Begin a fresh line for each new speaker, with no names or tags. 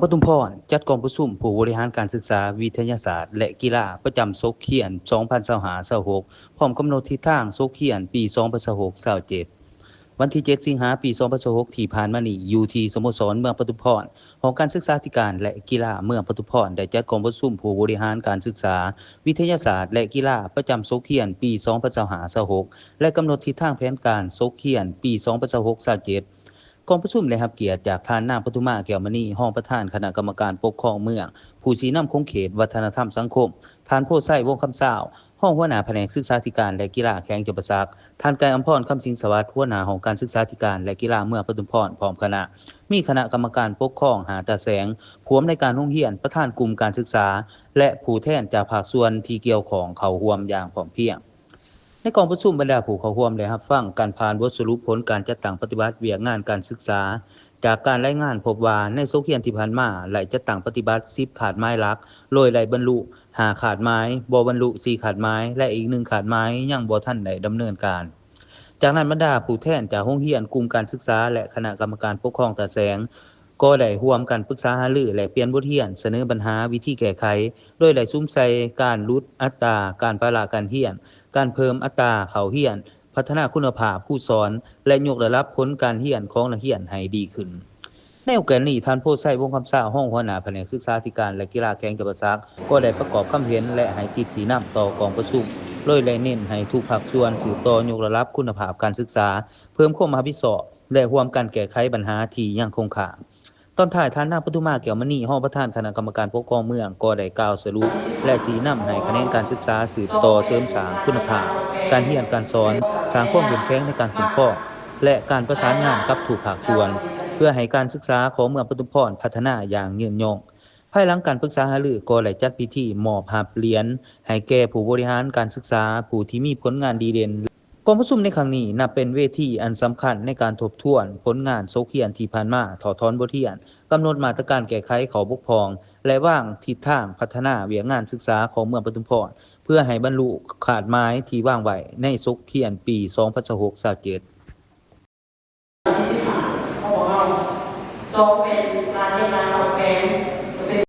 ปทุมพรจัดกองประชุมผู้บริหารการศึกษาวิทยาศาสตร์และกีฬาประจำศกเขียน2025-26พร้อมกำหนดทิศทางศกเขียนปี2026-27วันที่7สิงหาคมปี2026ที่ผ่านมานี้อยู่ที่สโมสรเมืองปทุมพรหอการศึกษาธิการและกีฬาเมืองปทุมพรได้จัดกองประชุมผู้บริหารการศึกษาวิทยาศาสตร์และกีฬาประจำศกเขียนปี2025-26และกำหนดทิศทางแผนการศกเขียนปี2026-27กองประชุมได้รับเกียรติจากท่านนางปทุมาแก้วมณีรองประธานคณะกรรมการปกครองเมืองผู้ชี้นำคงเขตวัฒนธรรมสังคมท่านโพไส้วงศ์คำสาวห้องหัวหน้าแผนกศึกษาธิการและกีฬาแข้งจำปาสักท่านไกรอำพรคำสิงสวัสดิ์หัวหน้าห้องการศึกษาธิการและกีฬาเมืองปทุมพรพร้อมคณะมีคณะกรรมการปกครองหาตาแสงผู้อำนวยการโรงเรียนประธานกลุ่มการศึกษาและผู้แทนจากภาคส่วนที่เกี่ยวข้องเข้าร่วมอย่างพร้อมเพรียงในกองประชุมบรรดาผู้เข้าร่วมได้รับฟังการผ่านบทสรุปผลการจัดตั้งปฏิบัติเวียกงานการศึกษาจากการรายงานพบว่าในโซเคียนที่ผ่านมาไหลจัดตั้งปฏิบัติ10ขาดไม้หลักโดยไหลบรรลุ5ขาดไม้บ่บรรลุ4ขาดไม้และอีก1ขาดไม้ยังบ่ทันได้ดำเนินการจากนั้นบรรดาผู้แทนจากโรงเรียนกลุ่มการศึกษาและคณะกรรมการปกครองตาแสงก็ได้ร่วมกันปรึกษาหารือและเปลี่ยนบทเรียนเสนอปัญหาวิธีแก้ไขโดยได้ซุ่มใส่การลดอัตราการพละการเรียนการเพิ่มอัตราเข้าเรียนพัฒนาคุณภาพผู้สอนและยกระดับผลการเรียนของนักเรียนให้ดีขึ้นในโอกาสนี้ท่านโพไส้วงศ์คำสาวห้องหัวหน้าแผนกศึกษาธิการและกีฬาแข่งจำปาสักก็ได้ประกอบความเห็นและให้ทิศชี้นำต่อกองประชุมโดยได้เน้นให้ทุกภาคส่วนสืบต่อยกระดับคุณภาพการศึกษาเพิ่มความรับผิดชอบและร่วมกันแก้ไขปัญหาที่ยังคงค้างตอนท้ายท่านนางปทุมาแก้วมณีรองประธานคณะกรรมการปกครองเมืองก็ได้กล่าวสรุปและชี้นำให้คะแนนการศึกษาสืบต่อเสริมสร้างคุณภาพการเรียนการสอนสร้างความเข้มแข็งในการคุ้มครองและการประสานงานกับทุกภาคส่วนเพื่อให้การศึกษาของเมืองปทุมพรพัฒนาอย่างยืนยงภายหลังการปรึกษาหารือก็ได้จัดพิธีมอบรับเหรียญให้แก่ผู้บริหารการศึกษาผู้ที่มีผลงานดีเด่นกองประชุมในครั้งนี้นับเป็นเวทีอันสำคัญในการทบทวนผลงานโซเคียนที่ผ่านมาถอดถอนบทเรียนกำหนดมาตรการแก้ไขข้อบกพร่องและวางทิศทางพัฒนาเวียกงานศึกษาของเมืองปทุมพรเพื่อให้บรรลุขาดไม้ที่วางไว้ในโซเคียนปี2026-27
ที่สิบสามเขาบอกว่าสอบเป็น